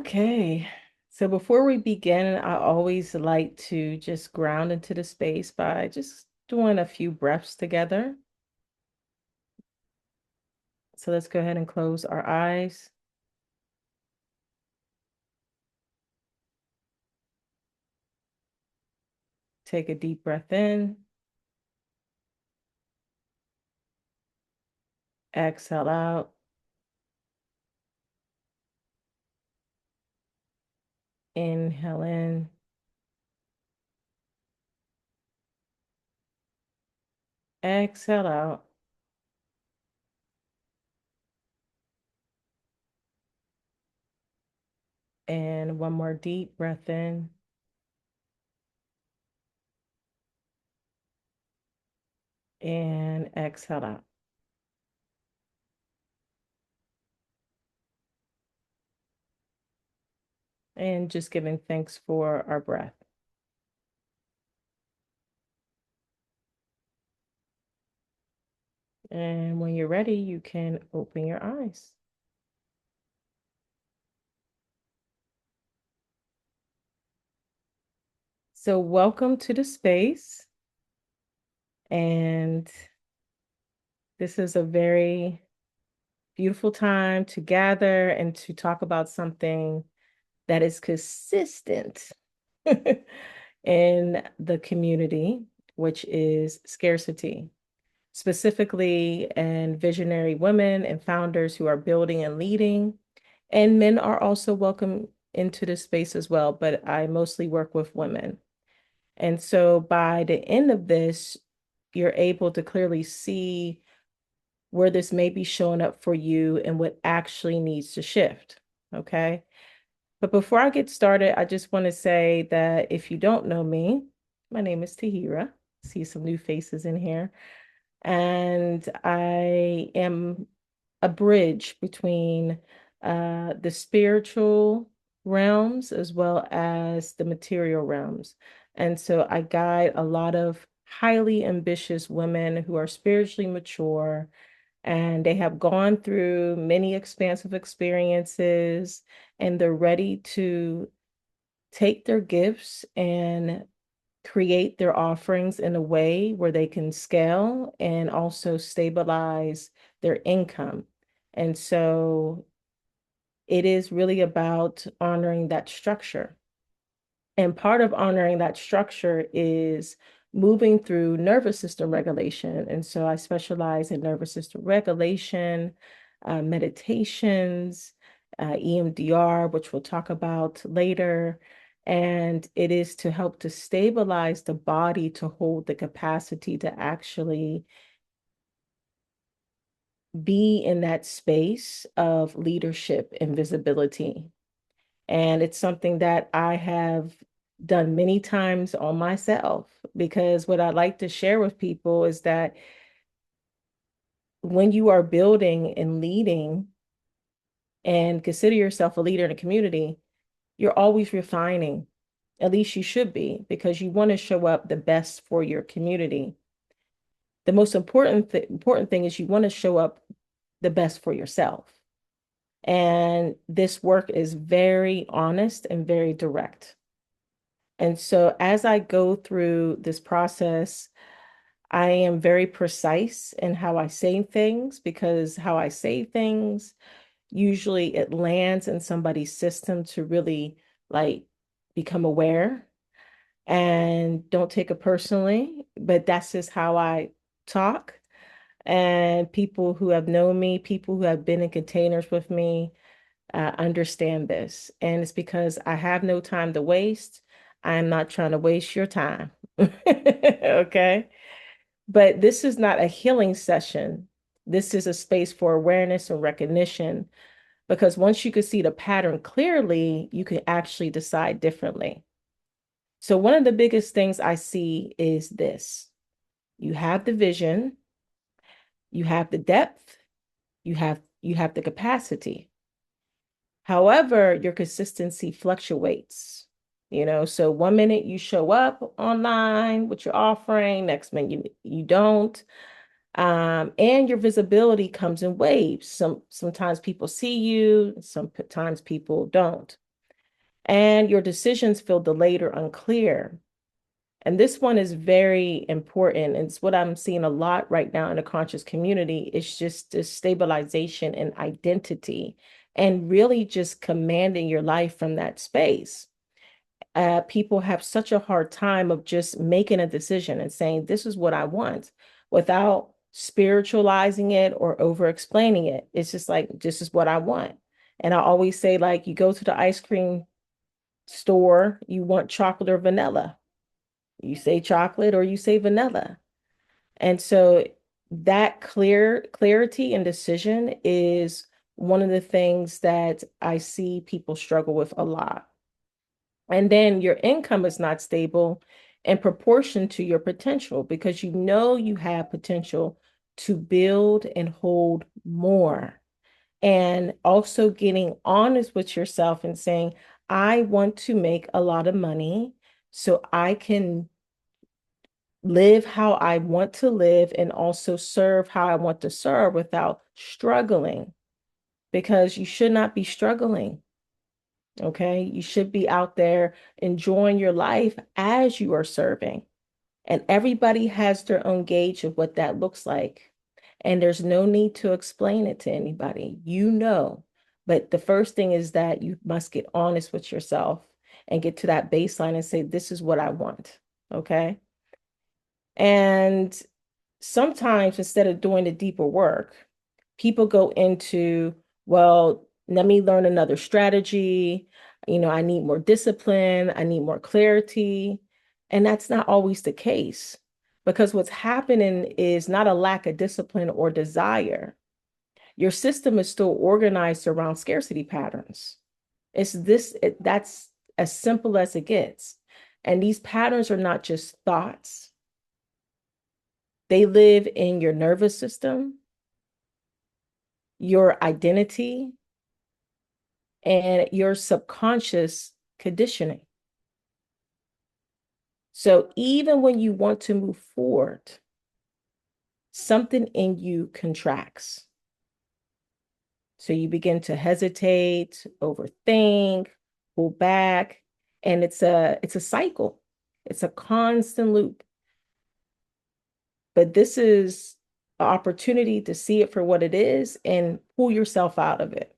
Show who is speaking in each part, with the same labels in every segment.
Speaker 1: Okay. So before we begin, I always like to just ground into the space by just doing a few breaths together. So let's go ahead and close our eyes. Take a deep breath in, exhale out, inhale in, exhale out, and one more deep breath in, and exhale out. And just giving thanks for our breath. And when you're ready, you can open your eyes. So welcome to the space. And this is a very beautiful time to gather and to talk about something that is consistent in the community, which is scarcity, specifically in visionary women and founders who are building and leading. And men are also welcome into this space as well, but I mostly work with women. And so by the end of this, you're able to clearly see where this may be showing up for you and what actually needs to shift. Okay. But before I get started, I just want to say that if you don't know me, my name is Tahira. See some new faces in here. And I am a bridge between the spiritual realms as well as the material realms. And so I guide a lot of highly ambitious women who are spiritually mature and they have gone through many expansive experiences and they're ready to take their gifts and create their offerings in a way where they can scale and also stabilize their income. And so it is really about honoring that structure. And part of honoring that structure is moving through nervous system regulation. And so I specialize in nervous system regulation, meditations, EMDR, which we'll talk about later. And it is to help to stabilize the body to hold the capacity to actually be in that space of leadership and visibility. And it's something that I have done many times on myself because what I like to share with people is that when you are building and leading and consider yourself a leader in a community, you're always refining. At least you should be, because you want to show up the best for your community. The most important thing is you want to show up the best for yourself. And this work is very honest and very direct. And so as I go through this process, I am very precise in how I say things because how I say things, usually it lands in somebody's system to really like become aware and don't take it personally, but that's just how I talk. And people who have known me, people who have been in containers with me, understand this. And it's because I have no time to waste. I'm not trying to waste your time. Okay. But this is not a healing session. This is a space for awareness and recognition because once you can see the pattern clearly, you can actually decide differently. So, one of the biggest things I see is this: you have the vision, you have the depth, you have the capacity. However, your consistency fluctuates. So 1 minute you show up online with your offering, next minute you don't. And your visibility comes in waves. Sometimes people see you, sometimes people don't. and your decisions feel delayed or unclear. And this one is very important. It's what I'm seeing a lot right now in the conscious community. It's just this stabilization and identity and really just commanding your life from that space. People have such a hard time of just making a decision and saying, this is what I want without spiritualizing it or over explaining it. It's just like, this is what I want. And I always say, like, you go to the ice cream store, you want chocolate or vanilla. You say chocolate or you say vanilla. And so that clarity and decision is one of the things that I see people struggle with a lot. And then your income is not stable in proportion to your potential because you know you have potential to build and hold more. And also getting honest with yourself and saying, I want to make a lot of money so I can live how I want to live and also serve how I want to serve without struggling, because you should not be struggling. Okay. You should be out there enjoying your life as you are serving. And everybody has their own gauge of what that looks like. And there's no need to explain it to anybody. You know. But the first thing is that you must get honest with yourself and get to that baseline and say, this is what I want. Okay. And sometimes instead of doing the deeper work, people go into, well, let me learn another strategy. I need more discipline. I need more clarity. And that's not always the case because what's happening is not a lack of discipline or desire. Your system is still organized around scarcity patterns. That's as simple as it gets. And these patterns are not just thoughts. They live in your nervous system, your identity, and your subconscious conditioning. So even when you want to move forward, something in you contracts. So you begin to hesitate, overthink, pull back, and it's a cycle. It's a constant loop. But this is an opportunity to see it for what it is and pull yourself out of it.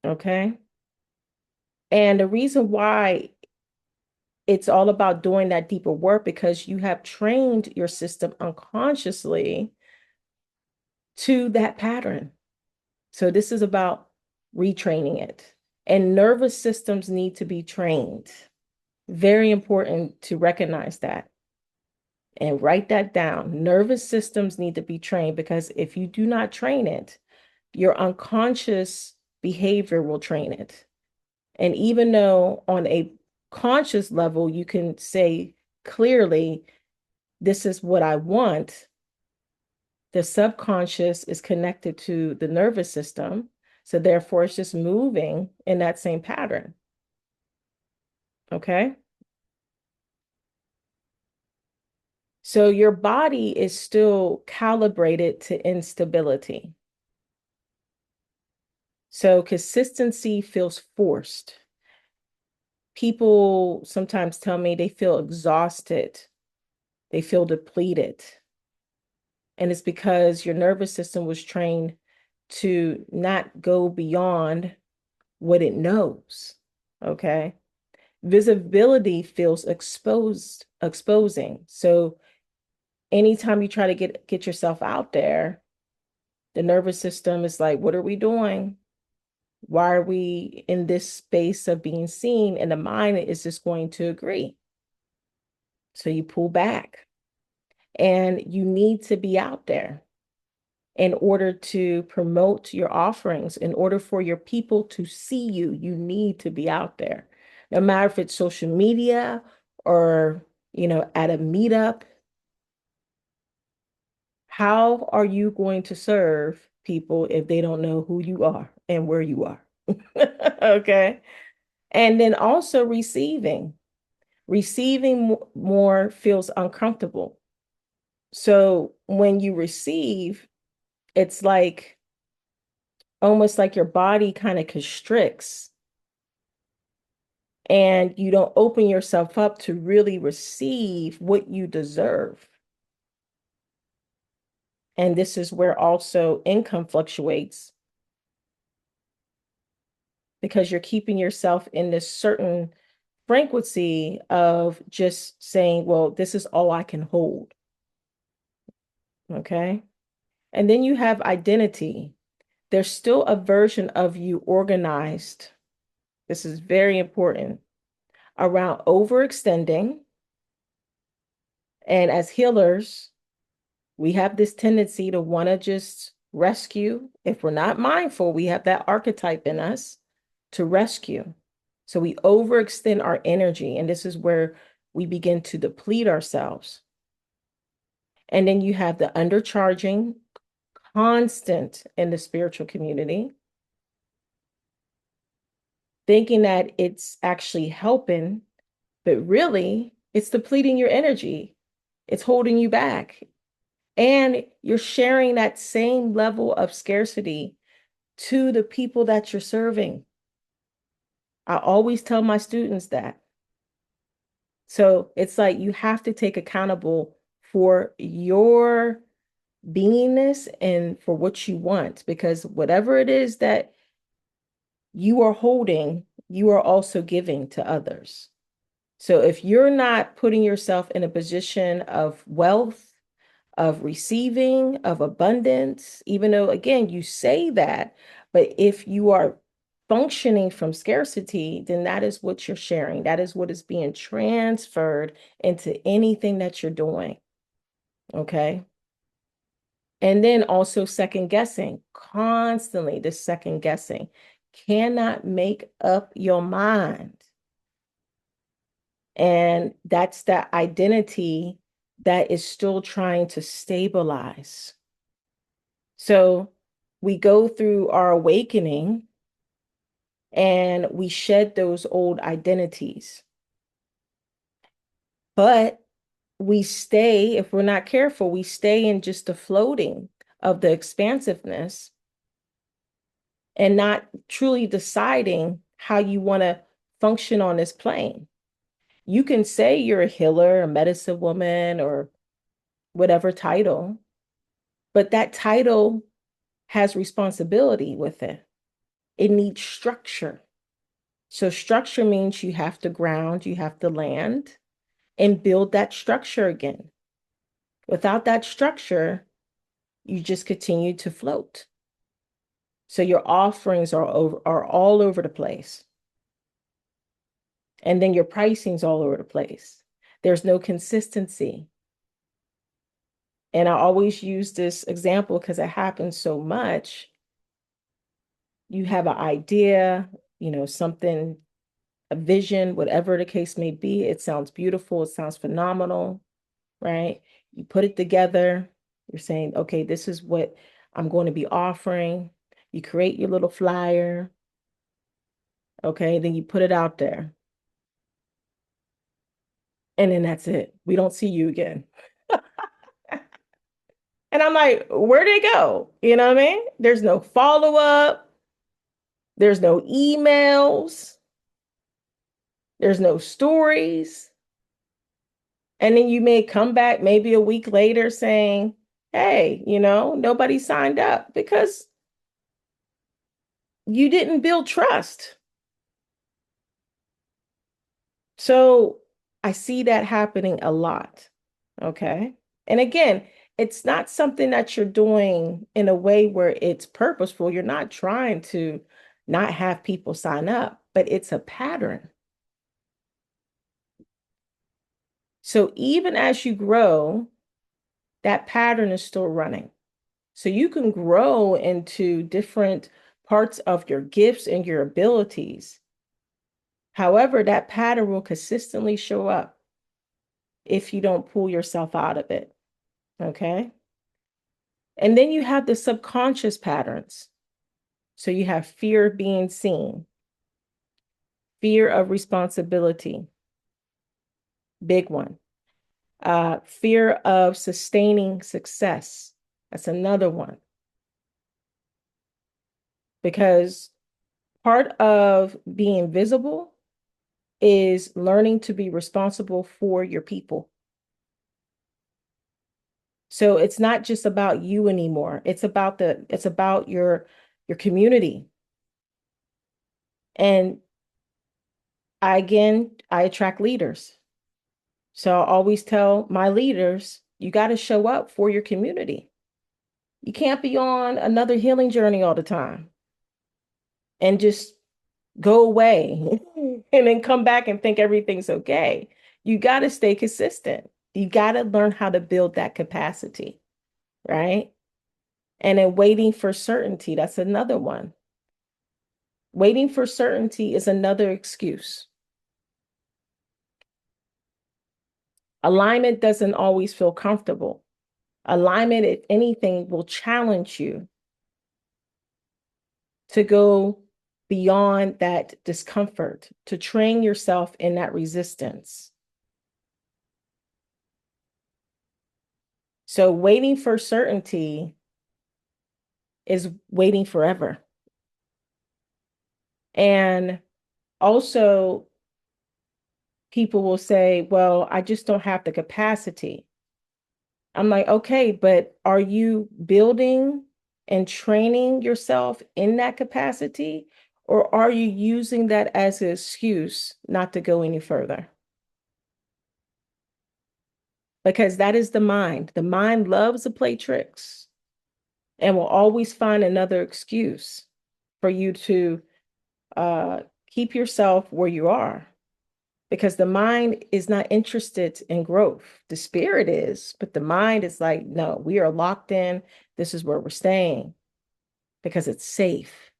Speaker 1: Okay? And the reason why it's all about doing that deeper work because you have trained your system unconsciously to that pattern. So this is about retraining it. And nervous systems need to be trained. Very important to recognize that and write that down. Nervous systems need to be trained because if you do not train it, your unconscious behavior will train it. And even though on a conscious level, you can say clearly, this is what I want, the subconscious is connected to the nervous system. So therefore, it's just moving in that same pattern. Okay. So your body is still calibrated to instability. So consistency feels forced. People sometimes tell me they feel exhausted, they feel depleted. And it's because your nervous system was trained to not go beyond what it knows. Okay. Visibility feels exposing. So anytime you try to get yourself out there, the nervous system is like, what are we doing? Why are we in this space of being seen? And the mind is just going to agree. So you pull back and you need to be out there in order to promote your offerings, in order for your people to see you, you need to be out there. No matter if it's social media or, at a meetup, how are you going to serve people if they don't know who you are and where you are? Okay. And then also receiving more feels uncomfortable. So when you receive, it's like almost like your body kind of constricts and you don't open yourself up to really receive what you deserve. And this is where also income fluctuates, because you're keeping yourself in this certain frequency of just saying, well, this is all I can hold. Okay. And then you have identity. There's still a version of you organized. This is very important, around overextending. And as healers, we have this tendency to want to just rescue. If we're not mindful, we have that archetype in us to rescue. So we overextend our energy, and this is where we begin to deplete ourselves. And then you have the undercharging, constant in the spiritual community, thinking that it's actually helping, but really it's depleting your energy. It's holding you back. And you're sharing that same level of scarcity to the people that you're serving. I always tell my students that. So it's like you have to take accountable for your beingness and for what you want, because whatever it is that you are holding, you are also giving to others. So if you're not putting yourself in a position of wealth, of receiving, of abundance, even though, again, you say that, but if you are functioning from scarcity, then that is what you're sharing. That is what is being transferred into anything that you're doing. Okay. And then also second guessing, constantly the second guessing. Cannot make up your mind. And that's that identity that is still trying to stabilize. So we go through our awakening and we shed those old identities. But we stay, if we're not careful, we stay in just the floating of the expansiveness and not truly deciding how you want to function on this plane. You can say you're a healer, a medicine woman, or whatever title, but that title has responsibility with it. It needs structure. So structure means you have to ground, you have to land and build that structure again. Without that structure, you just continue to float. So your offerings are all over the place. And then your pricing's all over the place. There's no consistency. And I always use this example because it happens so much. You have an idea, something, a vision, whatever the case may be. It sounds beautiful. It sounds phenomenal, right? You put it together. You're saying, okay, this is what I'm going to be offering. You create your little flyer. Okay, then you put it out there. And then that's it. We don't see you again. And I'm like, where'd it go? You know what I mean? There's no follow-up. There's no emails. There's no stories. And then you may come back maybe a week later saying, hey, nobody signed up, because you didn't build trust. So I see that happening a lot. Okay. And again, it's not something that you're doing in a way where it's purposeful. You're not trying to not have people sign up, but it's a pattern. So even as you grow, that pattern is still running. So you can grow into different parts of your gifts and your abilities. However, that pattern will consistently show up if you don't pull yourself out of it. Okay. And then you have the subconscious patterns. So you have fear of being seen, fear of responsibility, big one. Fear of sustaining success. That's another one. Because part of being visible is learning to be responsible for your people. So it's not just about you anymore. It's about your community. And I attract leaders. So I always tell my leaders, you got to show up for your community. You can't be on another healing journey all the time and just go away and then come back and think everything's okay. You got to stay consistent. You got to learn how to build that capacity, right? And then waiting for certainty, that's another one. Waiting for certainty is another excuse. Alignment doesn't always feel comfortable. Alignment, if anything, will challenge you to go beyond that discomfort, to train yourself in that resistance. So waiting for certainty is waiting forever. And also, people will say, well, I just don't have the capacity. I'm like, okay, but are you building and training yourself in that capacity? Or are you using that as an excuse not to go any further? Because that is the mind. The mind loves to play tricks and will always find another excuse for you to keep yourself where you are. Because the mind is not interested in growth. The spirit is, but the mind is like, no, we are locked in. This is where we're staying because it's safe.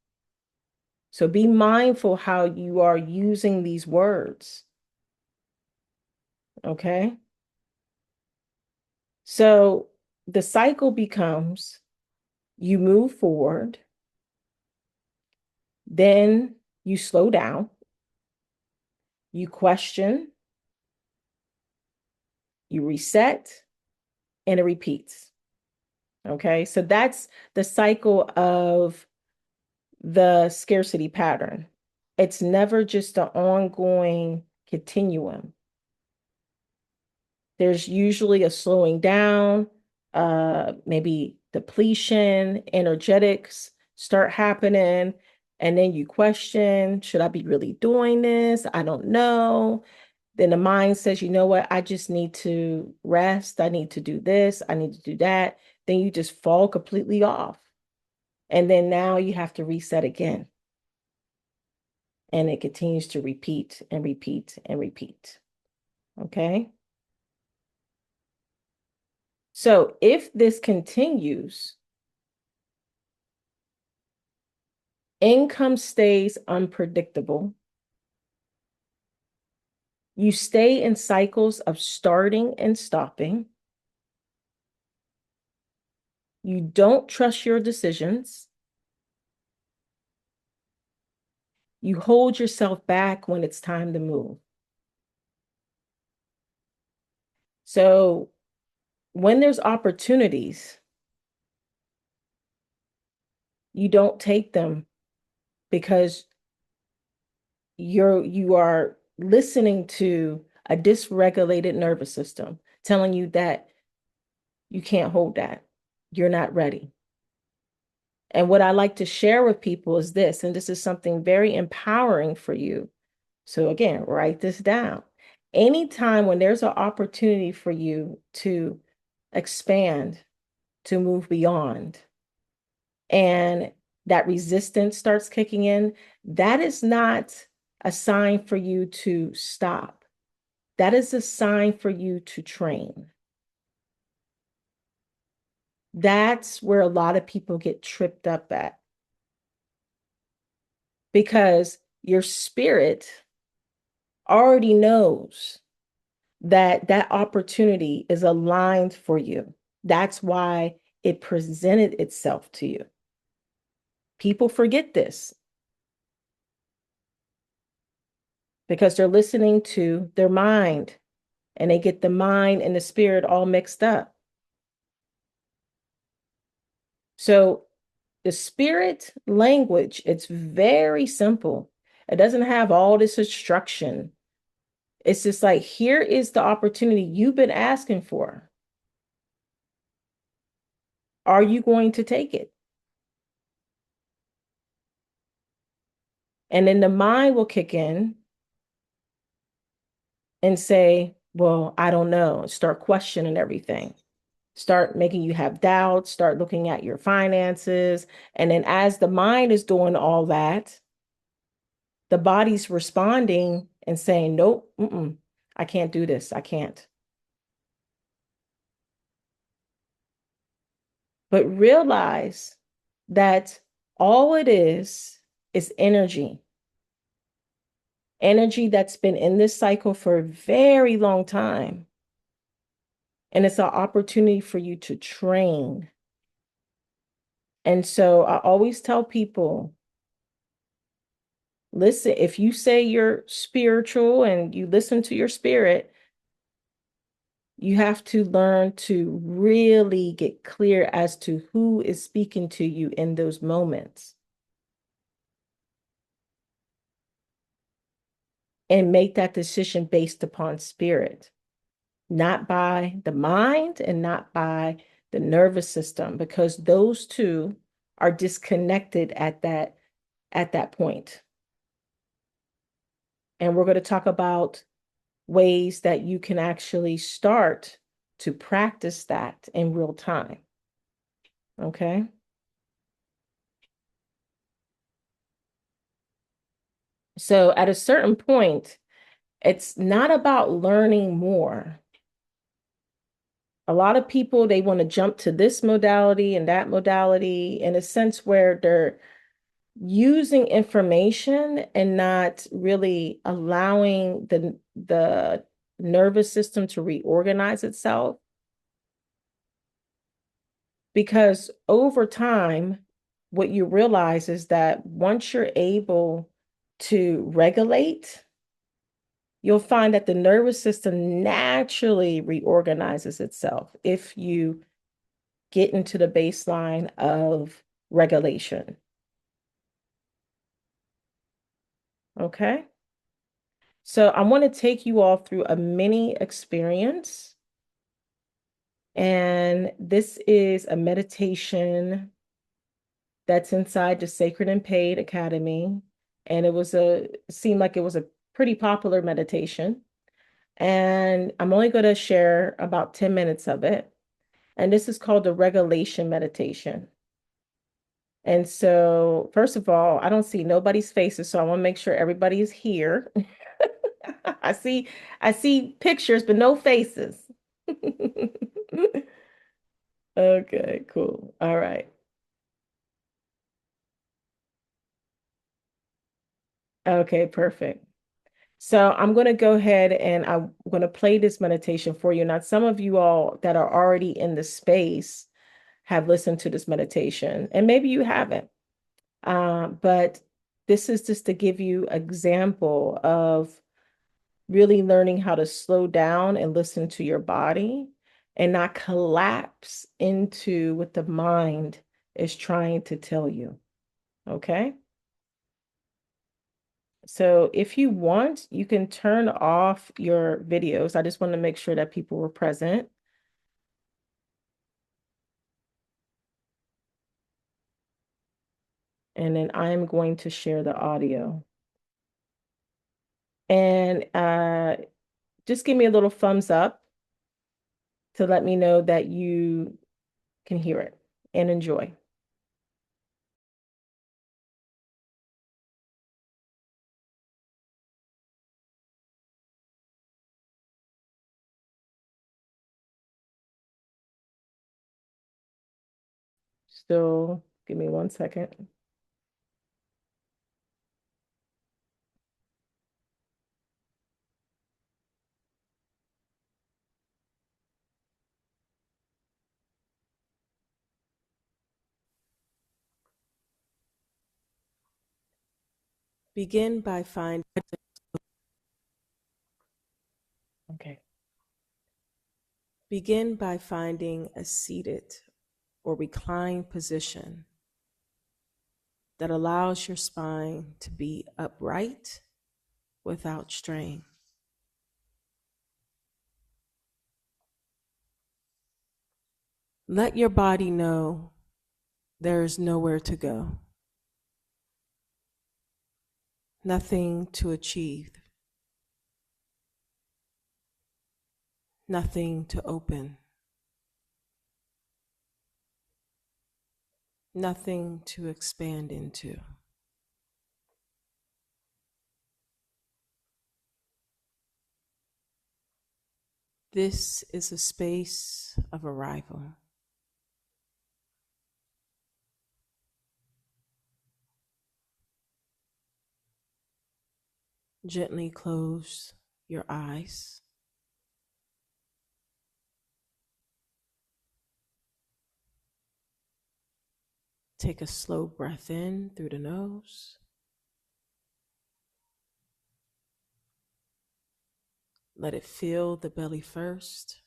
Speaker 1: So be mindful how you are using these words. Okay. So the cycle becomes you move forward, then you slow down, you question, you reset, and it repeats. Okay. So that's the cycle of the scarcity pattern. It's never just an ongoing continuum. There's usually a slowing down, maybe depletion, energetics start happening. And then you question, should I be really doing this? I don't know. Then the mind says, you know what? I just need to rest. I need to do this. I need to do that. Then you just fall completely off. And then now you have to reset again. And it continues to repeat and repeat and repeat. Okay. So if this continues, income stays unpredictable. You stay in cycles of starting and stopping. You don't trust your decisions. You hold yourself back when it's time to move. So when there's opportunities, you don't take them because you are listening to a dysregulated nervous system telling you that you can't hold that. You're not ready. And what I like to share with people is this, and this is something very empowering for you. So again, write this down. Anytime when there's an opportunity for you to expand, to move beyond, and that resistance starts kicking in, that is not a sign for you to stop. That is a sign for you to train. That's where a lot of people get tripped up at. Because your spirit already knows that that opportunity is aligned for you. That's why it presented itself to you. People forget this because they're listening to their mind and they get the mind and the spirit all mixed up. So the spirit language, it's very simple. It doesn't have all this instruction It's just like, here is the opportunity you've been asking for. Are you going to take it? And then the mind will kick in and say, well, I don't know, start questioning everything, start making you have doubts, start looking at your finances. And then as the mind is doing all that, the body's responding and saying, nope, I can't do this. I can't. But realize that all it is energy, energy that's been in this cycle for a very long time. And it's an opportunity for you to train. And so I always tell people, listen, if you say you're spiritual and you listen to your spirit, you have to learn to really get clear as to who is speaking to you in those moments and make that decision based upon spirit, not by the mind and not by the nervous system, because those two are disconnected at that point. And we're going to talk about ways that you can actually start to practice that in real time. Okay. So at a certain point, it's not about learning more. A lot of people, they want to jump to this modality and that modality in a sense where they're using information and not really allowing the nervous system to reorganize itself. Because over time, what you realize is that once you're able to regulate, you'll find that the nervous system naturally reorganizes itself if you get into the baseline of regulation. Okay. So I want to take you all through a mini experience. And this is a meditation that's inside the Sacred and Paid Academy. And it seemed like it was a pretty popular meditation. And I'm only going to share about 10 minutes of it. And this is called the regulation meditation. And so, first of all, I don't see nobody's faces, so I want to make sure everybody is here. I see, I see pictures, but no faces. Okay, cool. All right. Okay, perfect. So I'm going to go ahead and I'm going to play this meditation for you. Now, some of you all that are already in the space have listened to this meditation, and maybe you haven't. But this is just to give you an example of really learning how to slow down and listen to your body and not collapse into what the mind is trying to tell you. Okay. So if you want, you can turn off your videos. I just want to make sure that people were present. And then I'm going to share the audio. And just give me a little thumbs up to let me know that you can hear it and enjoy. So give me 1 second. Begin by finding, okay. Begin by finding a seated or reclined position that allows your spine to be upright without strain. Let your body know there is nowhere to go, nothing to achieve, nothing to open, nothing to expand into. This is a space of arrival. Gently close your eyes. Take a slow breath in through the nose. Let it fill the belly first,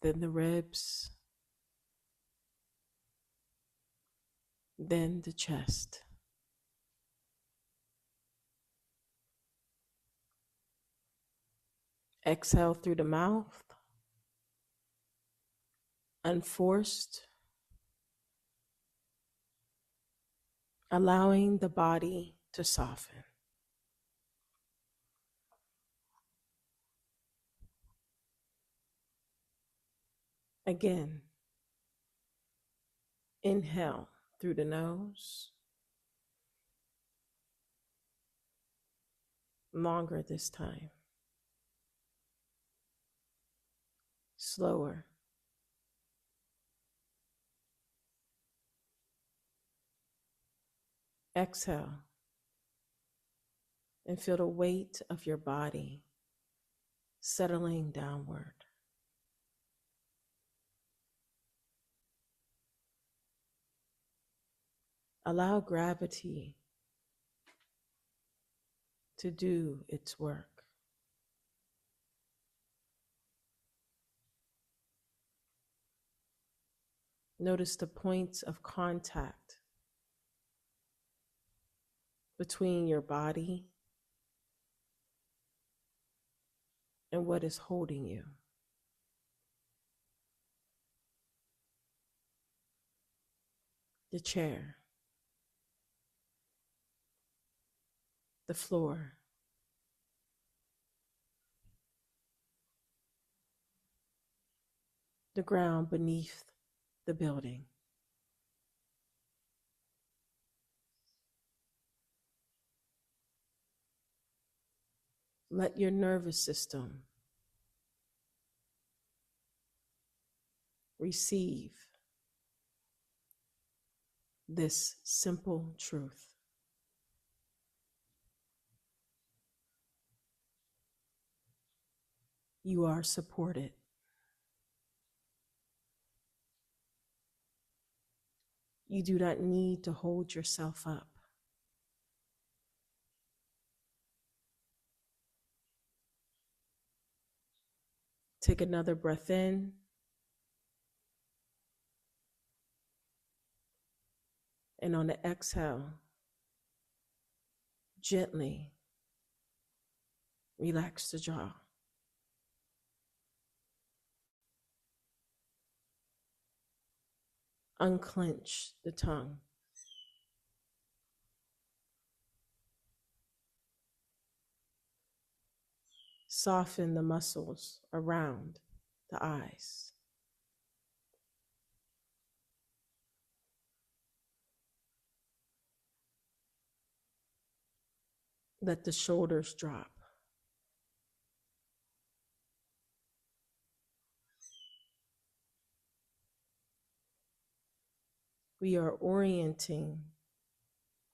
Speaker 1: then the ribs, then the chest. Exhale through the mouth, unforced, allowing the body to soften. Again, inhale through the nose, longer this time, slower. Exhale and feel the weight of your body settling downward. Allow gravity to do its work. Notice the points of contact between your body and what is holding you. The chair, the floor, the ground beneath the building. Let your nervous system receive this simple truth. You are supported. You do not need to hold yourself up. Take another breath in. And on the exhale, gently relax the jaw. Unclench the tongue. Soften the muscles around the eyes. Let the shoulders drop. We are orienting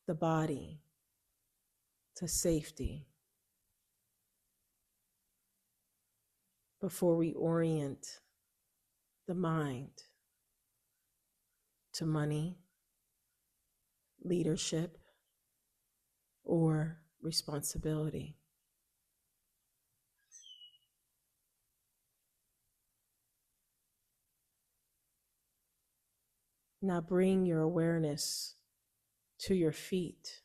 Speaker 1: the body to safety before we orient the mind to money, leadership, or responsibility. Now bring your awareness to your feet.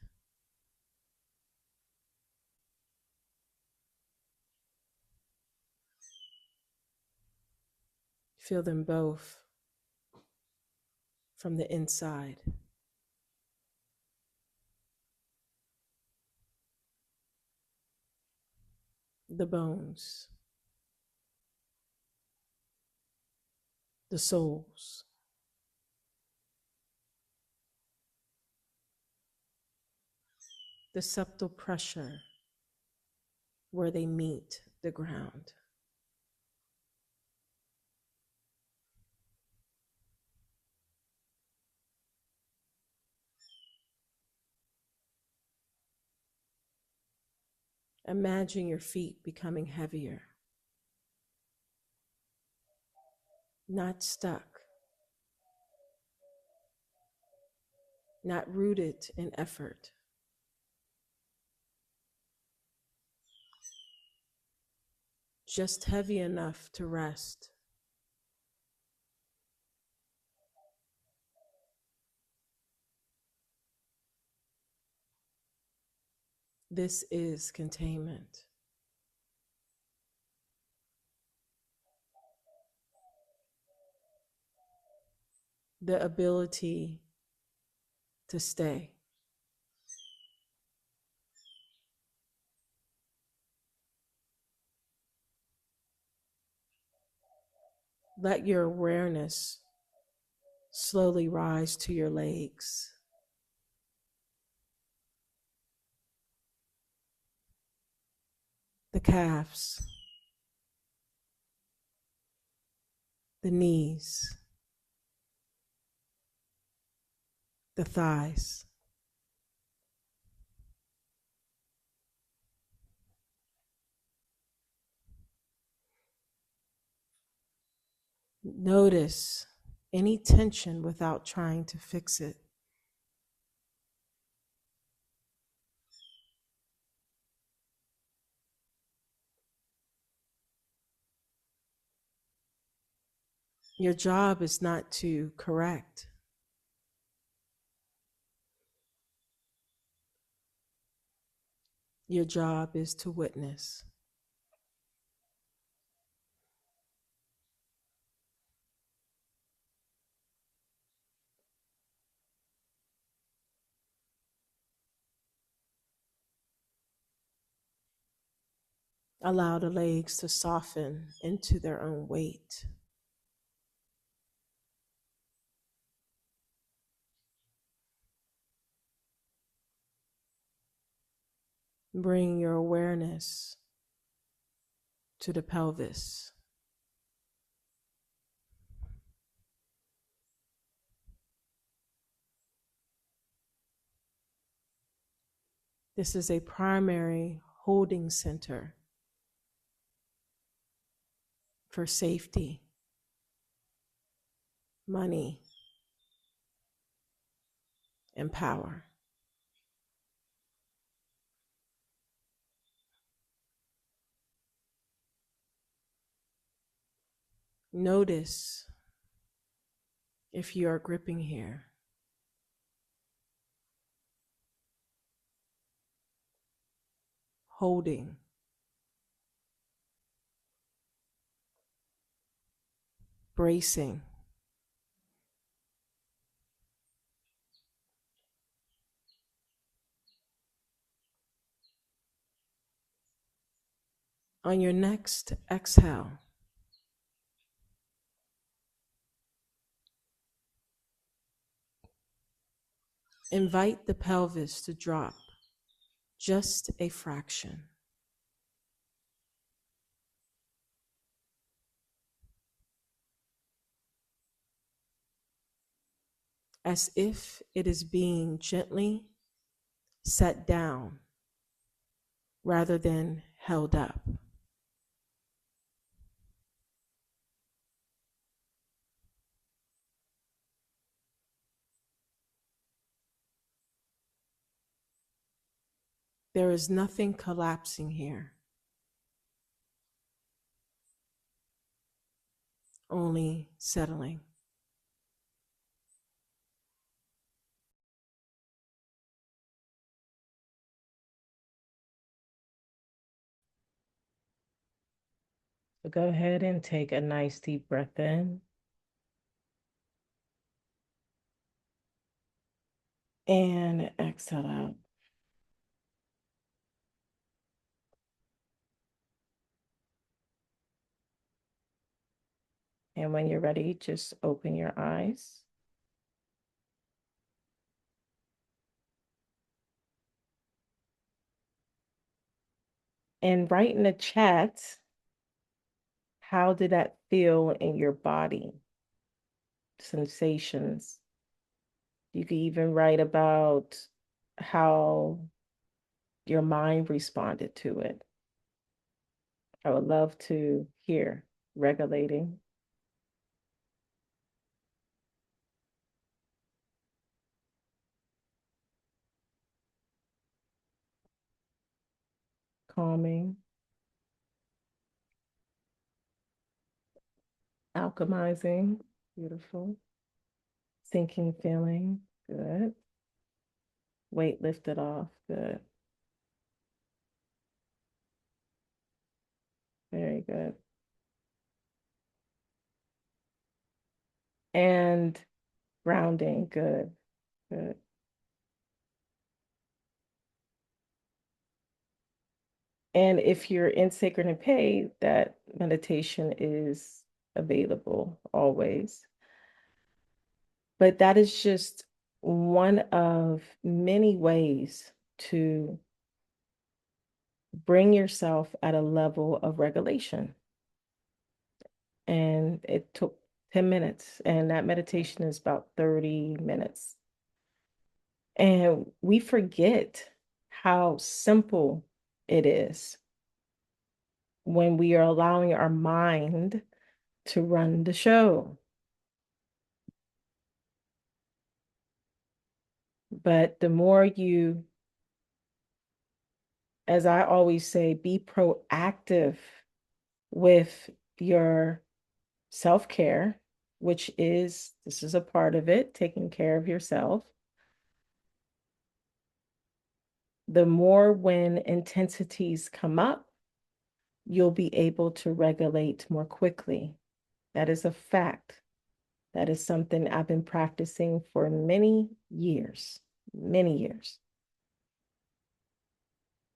Speaker 1: Feel them both from the inside. The bones, the souls. The subtle pressure where they meet the ground. Imagine your feet becoming heavier, not stuck, not rooted in effort. Just heavy enough to rest. This is containment. The ability to stay. Let your awareness slowly rise to your legs. The calves, the knees, the thighs. Notice any tension without trying to fix it. Your job is not to correct. Your job is to witness. Allow the legs to soften into their own weight. Bring your awareness to the pelvis. This is a primary holding center for safety, money, and power. Notice if you are gripping here. Holding. Bracing. On your next exhale, invite the pelvis to drop just a fraction. As if it is being gently set down rather than held up. There is nothing collapsing here, only settling. Go ahead and take a nice deep breath in and exhale out. And when you're ready, just open your eyes. And write in the chat, how did that feel in your body? Sensations. You could even write about how your mind responded to it. I would love to hear regulating, calming, alchemizing, beautiful, sinking feeling, good, weight lifted off, good, very good. And grounding, good, good. And if you're in Sacred and Pay, that meditation is available always. But that is just one of many ways to bring yourself at a level of regulation. And it took 10 minutes, and that meditation is about 30 minutes. And we forget how simple it is when we are allowing our mind to run the show. But the more you, as I always say, be proactive with your self-care, which is, this is a part of it, taking care of yourself, the more when intensities come up, you'll be able to regulate more quickly. That is a fact. That is something I've been practicing for many years, many years.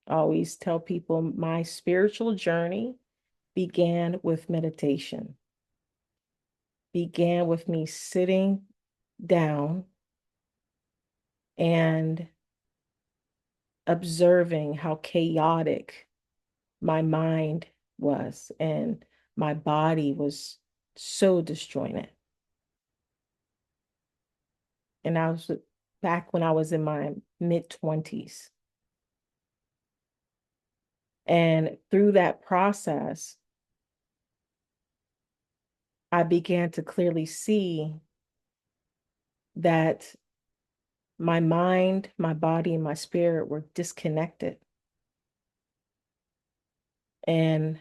Speaker 1: I always tell people my spiritual journey began with meditation, began with me sitting down and observing how chaotic my mind was, and my body was so disjointed. And I was back when I was in my mid 20s. And through that process, I began to clearly see that my mind, my body, and my spirit were disconnected. And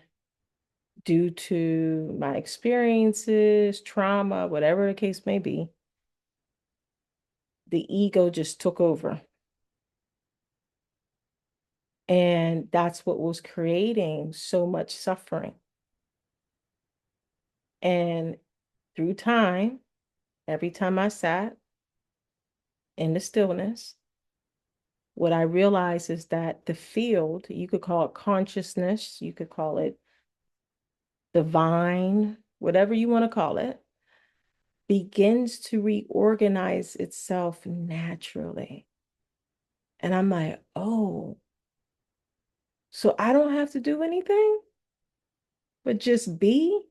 Speaker 1: due to my experiences, trauma, whatever the case may be, the ego just took over. And that's what was creating so much suffering. And through time, every time I sat in the stillness, what I realized is that the field, you could call it consciousness, you could call it divine, whatever you want to call it, begins to reorganize itself naturally. And I'm like, oh, so I don't have to do anything but just be.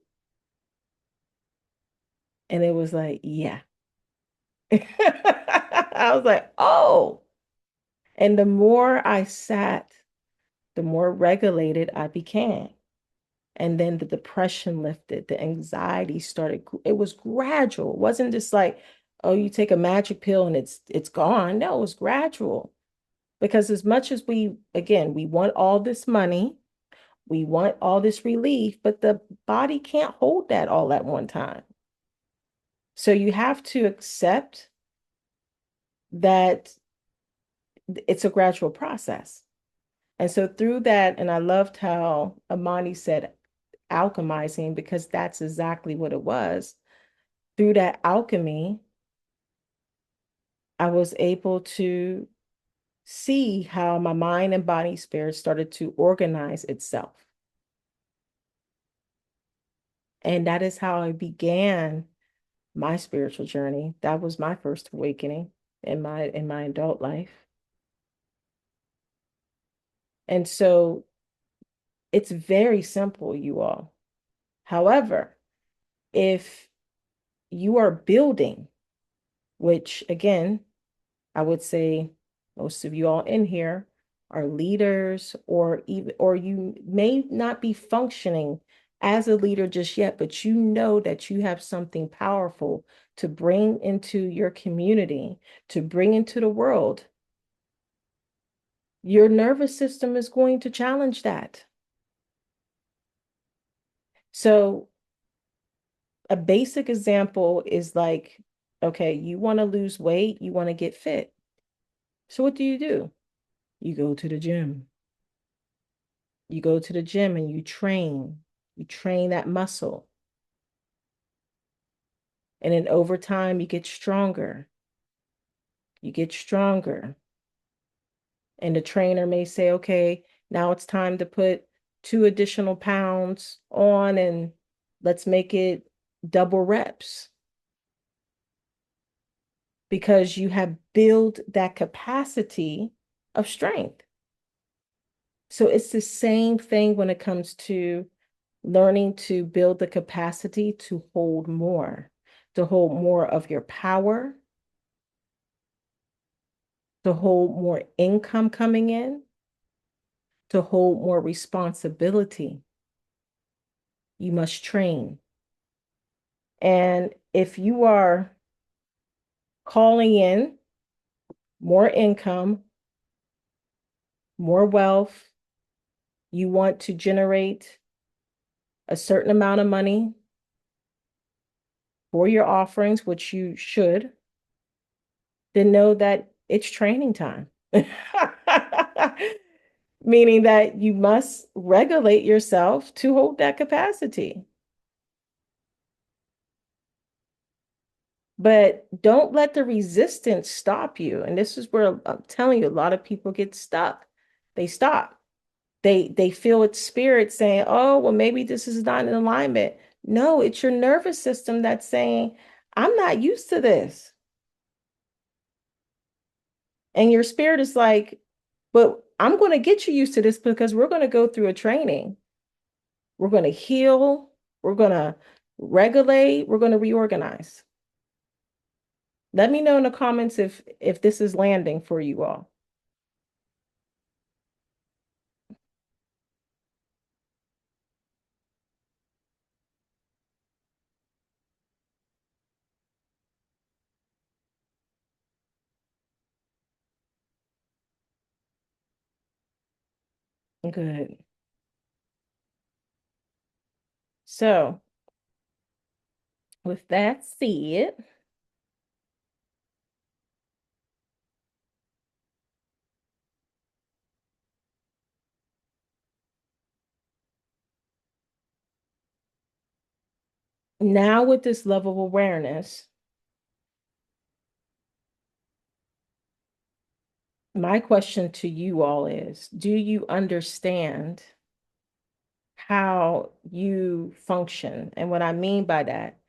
Speaker 1: And it was like, yeah. I was like, oh. And the more I sat, the more regulated I became. And then the depression lifted, the anxiety started. It was gradual. It wasn't just like, oh, you take a magic pill and it's gone. No, it was gradual. Because as much as we, again, we want all this money, we want all this relief, but the body can't hold that all at one time. So you have to accept that it's a gradual process. And so through that, and I loved how Amani said, alchemizing, because that's exactly what it was. Through that alchemy, I was able to see how my mind and body spirit started to organize itself. And that is how I began my spiritual journey. That was my first awakening in my adult life. And so it's very simple, you all. However, if you are building, which again, I would say most of you all in here are leaders, or even, or you may not be functioning as a leader just yet, but you know that you have something powerful to bring into your community, to bring into the world. Your nervous system is going to challenge that. So a basic example is like, okay, you want to lose weight, you want to get fit. So what do? You go to the gym. You go to the gym and you train. You train that muscle. And then over time, you get stronger. You get stronger. And the trainer may say, okay, now it's time to put 2 additional pounds on and let's make it double reps, because you have built that capacity of strength. So it's the same thing when it comes to learning to build the capacity to hold more of your power, to hold more income coming in, to hold more responsibility. You must train. And if you are calling in more income, more wealth, you want to generate a certain amount of money for your offerings, which you should, then know that it's training time. Meaning that you must regulate yourself to hold that capacity. But don't let the resistance stop you. And this is where I'm telling you, a lot of people get stuck. They stop. They feel its spirit saying, oh, well, maybe this is not in alignment. No, it's your nervous system that's saying, I'm not used to this. And your spirit is like, but I'm going to get you used to this, because we're going to go through a training. We're going to heal. We're going to regulate. We're going to reorganize. Let me know in the comments if this is landing for you all. Good. So, with that said, now with this level of awareness, my question to you all is, do you understand how you function? And what I mean by that,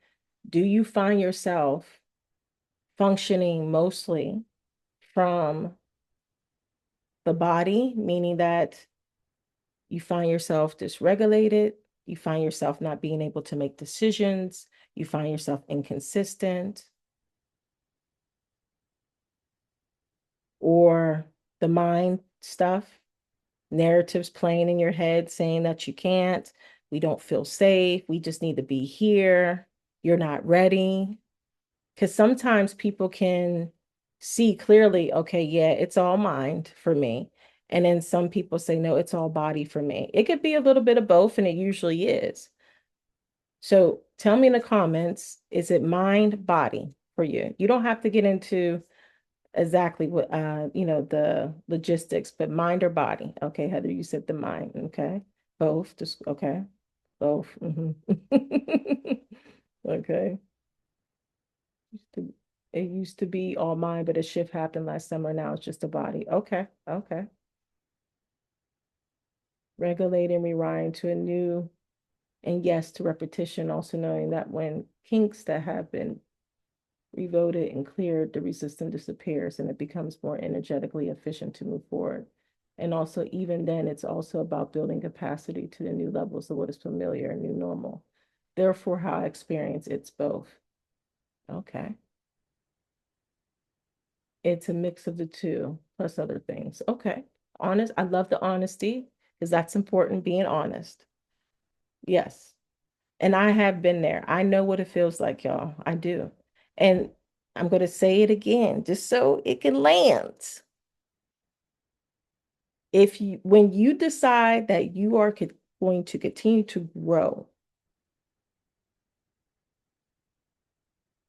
Speaker 1: do you find yourself functioning mostly from the body, meaning that you find yourself dysregulated, you find yourself not being able to make decisions, you find yourself inconsistent, or the mind stuff, narratives playing in your head saying that you can't, we don't feel safe, we just need to be here, you're not ready. Because sometimes people can see clearly, okay, yeah, it's all mind for me. And then some people say, no, it's all body for me. It could be a little bit of both, and it usually is. So tell me in the comments, is it mind, body for you? You don't have to get into exactly what the logistics, but mind or body. Okay, Heather, you said the mind. Okay. Both. Just okay. Both. Mhm. Okay. Used to- It used to be all mine, but a shift happened last summer. Now it's just a body. Okay. Okay. Regulate and rewind to a new, and yes to repetition, also knowing that when kinks that have been revoted and cleared, the resistance disappears and it becomes more energetically efficient to move forward. And also, even then, it's also about building capacity to the new levels of what is familiar and new normal. Therefore, how I experience it's both. Okay. It's a mix of the two, plus other things. Okay. Honest. I love the honesty because that's important, being honest. Yes. And I have been there. I know what it feels like, y'all. I do. And I'm going to say it again, just so it can land. If you, when you decide that you are going to continue to grow,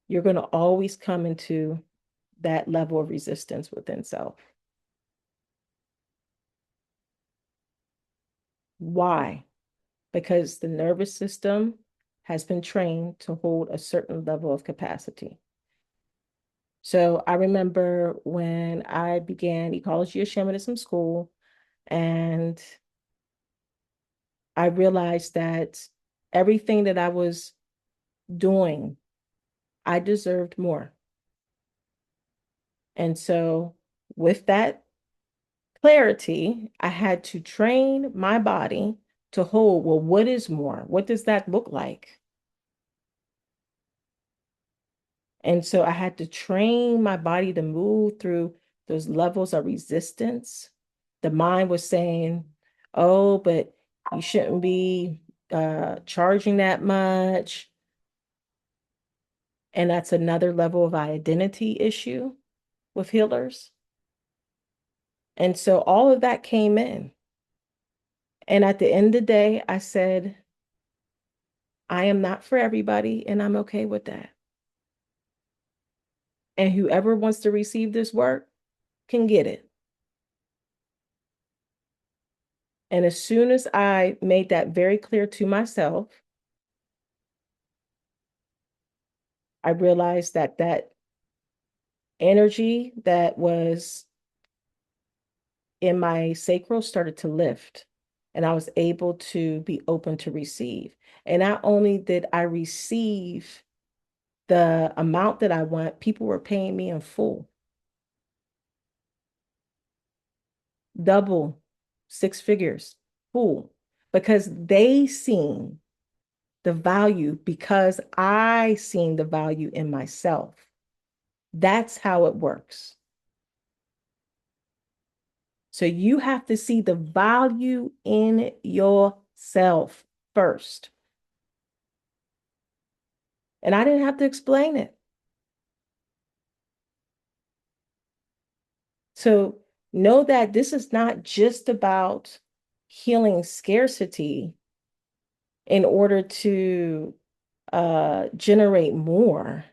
Speaker 1: you're going to always come into that level of resistance within self. Why? Because the nervous system has been trained to hold a certain level of capacity. So I remember when I began ecology of shamanism school, and I realized that everything that I was doing, I deserved more. And so, with that clarity, I had to train my body to hold, well, what is more? What does that look like? And so I had to train my body to move through those levels of resistance. The mind was saying, oh, but you shouldn't be charging that much. And that's another level of identity issue with healers. And so all of that came in. And at the end of the day, I said, I am not for everybody, and I'm okay with that. And whoever wants to receive this work can get it. And as soon as I made that very clear to myself, I realized that that energy that was in my sacral started to lift, and I was able to be open to receive. And not only did I receive the amount that I want, people were paying me in full, double, six figures, full, because they seen the value, because I seen the value in myself. That's how it works. So you have to see the value in yourself first. And I didn't have to explain it. So know that this is not just about healing scarcity in order to generate more.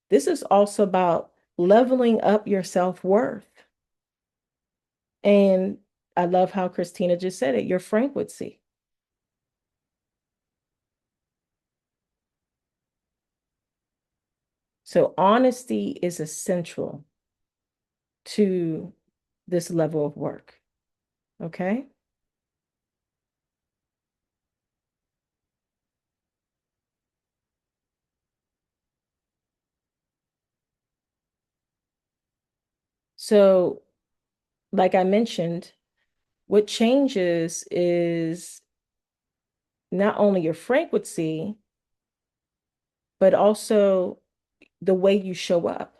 Speaker 1: This is also about leveling up your self-worth. And I love how Christina just said it, your frequency. So honesty is essential to this level of work. Okay. So, like I mentioned, what changes is not only your frequency, but also the way you show up.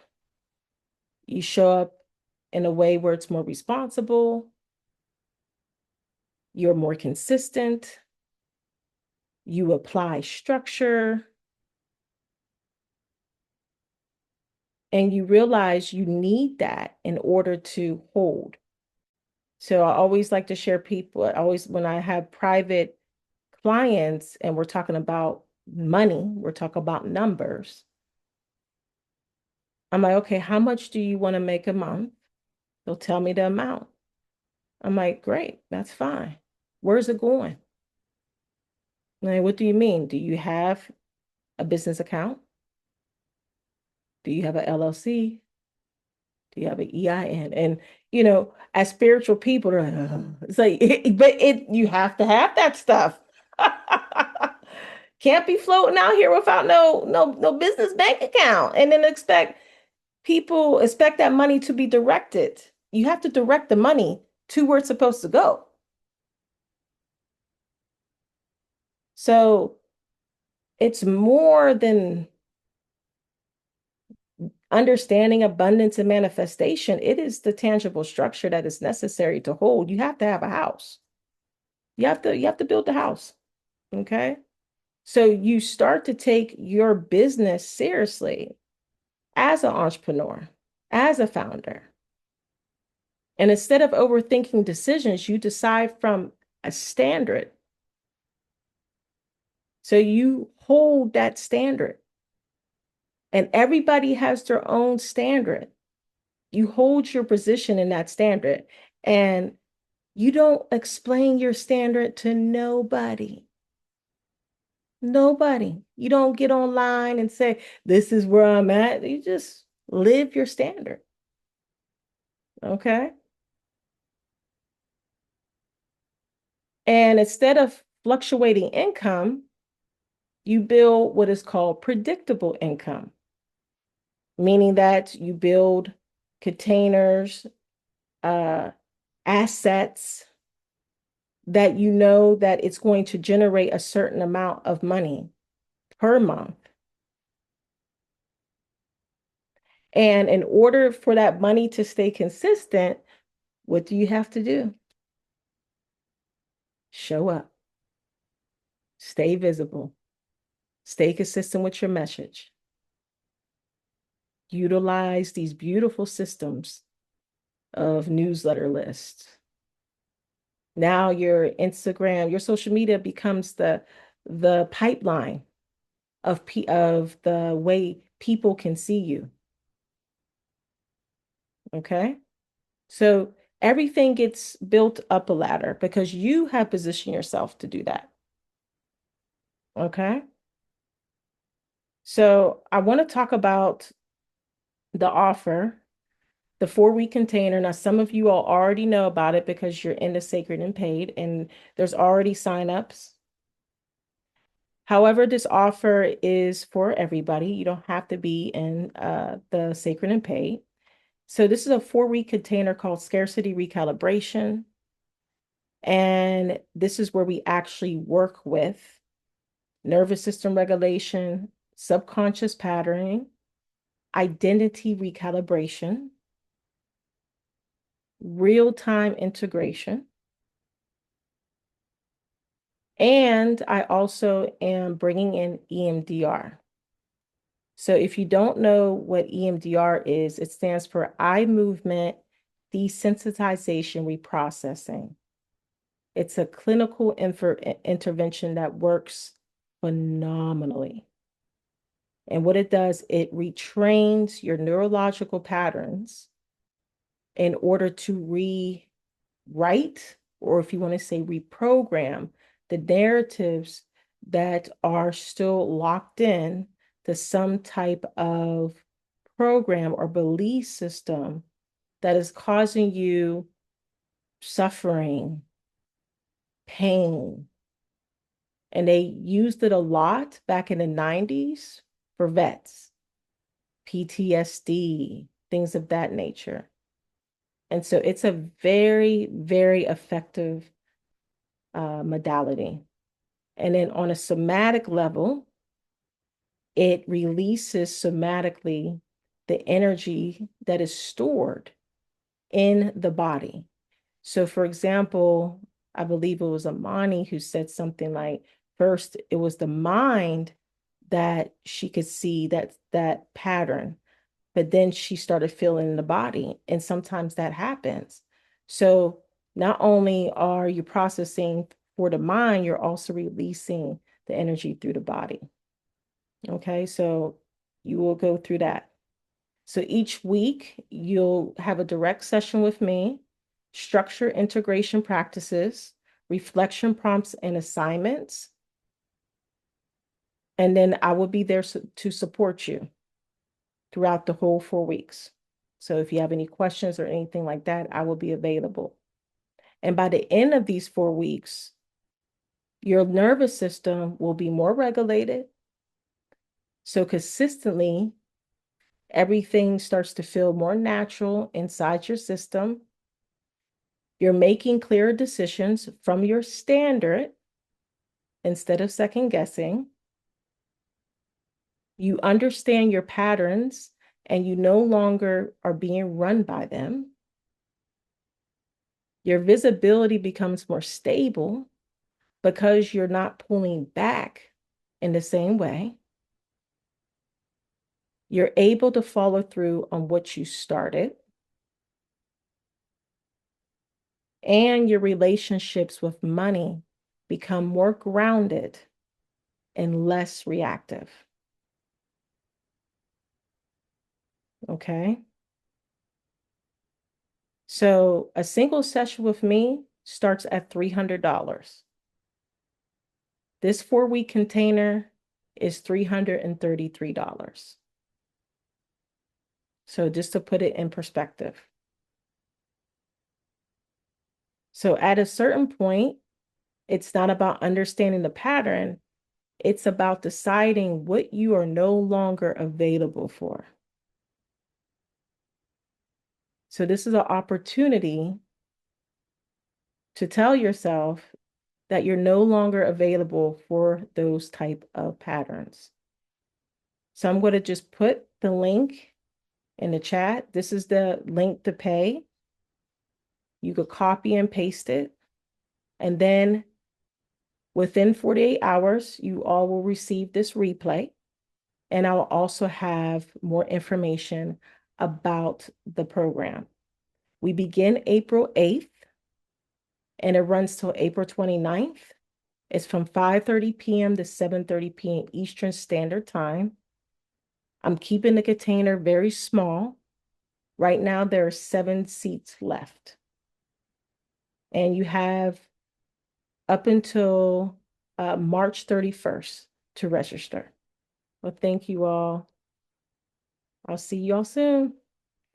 Speaker 1: You show up in a way where it's more responsible, you're more consistent, you apply structure, and you realize you need that in order to hold. So I always like to share people, I always, when I have private clients and we're talking about money, we're talking about numbers. I'm like, okay, how much do you want to make a month? They'll tell me the amount. I'm like, great, that's fine. Where's it going? Like, what do you mean? Do you have a business account? Do you have a LLC? Do you have an EIN? And as spiritual people, they're like, "Ugh." It's like, but you have to have that stuff. Can't be floating out here without no business bank account, and then expect that money to be directed. You have to direct the money to where it's supposed to go. So it's more than understanding abundance and manifestation. It is the tangible structure that is necessary to hold. You have to have a house. You have to build the house. Okay. So you start to take your business seriously as an entrepreneur, as a founder. And instead of overthinking decisions, you decide from a standard. So you hold that standard. And everybody has their own standard. You hold your position in that standard. And you don't explain your standard to nobody. Nobody. You don't get online and say, this is where I'm at. You just live your standard. Okay. And instead of fluctuating income, you build what is called predictable income, meaning that you build containers, uh, assets that you know that it's going to generate a certain amount of money per month. And in order for that money to stay consistent, what do you have to do? Show up, stay visible, stay consistent with your message. Utilize these beautiful systems of newsletter lists. Now your Instagram, your social media becomes the pipeline of the way people can see you. Okay? So everything gets built up a ladder because you have positioned yourself to do that. Okay? So I want to talk about the offer, the 4-week container. Now, some of you all already know about it because you're in the Sacred and Paid, and there's already signups. However, this offer is for everybody. You don't have to be in the Sacred and Paid. So this is a 4-week container called Scarcity Recalibration. And this is where we actually work with nervous system regulation, subconscious patterning, identity recalibration, real-time integration. And I also am bringing in EMDR. So if you don't know what EMDR is, it stands for eye movement desensitization reprocessing. It's a clinical intervention that works phenomenally. And what it does, it retrains your neurological patterns in order to rewrite, or if you want to say reprogram, the narratives that are still locked in to some type of program or belief system that is causing you suffering, pain. And they used it a lot back in the 90s for vets, PTSD, things of that nature. And so it's a very, very effective modality. And then on a somatic level, it releases somatically the energy that is stored in the body. So, for example, I believe it was Amani who said something like, first, it was the mind that she could see that pattern, but then she started feeling the body. And sometimes that happens. So not only are you processing for the mind, you're also releasing the energy through the body. Okay, so you will go through that. So each week you'll have a direct session with me, structure integration practices, reflection prompts and assignments. And then I will be there to support you throughout the whole 4 weeks. So if you have any questions or anything like that, I will be available. And by the end of these 4 weeks, your nervous system will be more regulated. So consistently, everything starts to feel more natural inside your system. You're making clearer decisions from your standard instead of second guessing. You understand your patterns and you no longer are being run by them. Your visibility becomes more stable because you're not pulling back in the same way. You're able to follow through on what you started. And your relationships with money become more grounded and less reactive. Okay. So a single session with me starts at $300. This 4-week container is $333. So just to put it in perspective. So at a certain point, it's not about understanding the pattern. It's about deciding what you are no longer available for. So this is an opportunity to tell yourself that you're no longer available for those type of patterns. So I'm going to just put the link in the chat. This is the link to pay. You could copy and paste it. And then within 48 hours, you all will receive this replay. And I will also have more information about the program. We begin April 8th and it runs till April 29th. It's from 5:30 p.m. to 7:30 p.m. Eastern Standard Time. I'm keeping the container very small. Right now, there are 7 seats left. And you have up until March 31st to register. Well, thank you all. I'll see you all soon.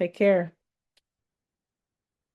Speaker 1: Take care.